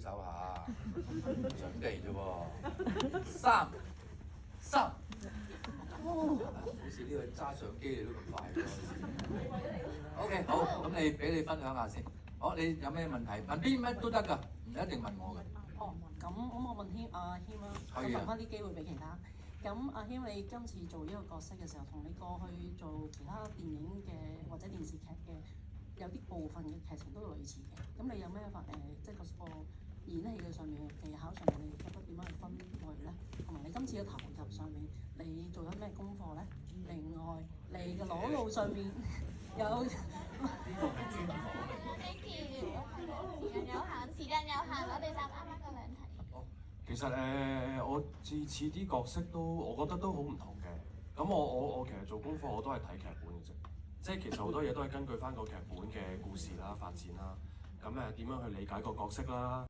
手下，準備啫喎。3、2，好似呢個揸相機你都咁快喎。OK， 好，咁俾你分享下先。好，你有咩問題問邊乜都得㗎，唔一定問我㗎。哦，咁我問阿謙啦，咁留翻啲機會俾其他。咁阿謙，你今次做呢個角色嘅時候，同你過去做其他電影嘅或者電視劇嘅有啲部分嘅劇情都類似嘅。咁你有咩即係個演戲嘅上面嘅技巧上面，你覺得點樣去分類咧？同埋你今次嘅投入上面，你做咗咩功課咧？另外，你嘅裸露上面有Thank you，時間有限，我哋答啱啱嗰兩題。其實我次次啲角色我覺得都好唔同嘅。咁我其實做功課我都係睇劇本嘅啫，即係其實好多嘢都係根據翻個劇本嘅故事啦、發展啦，咁點樣去理解個角色啦。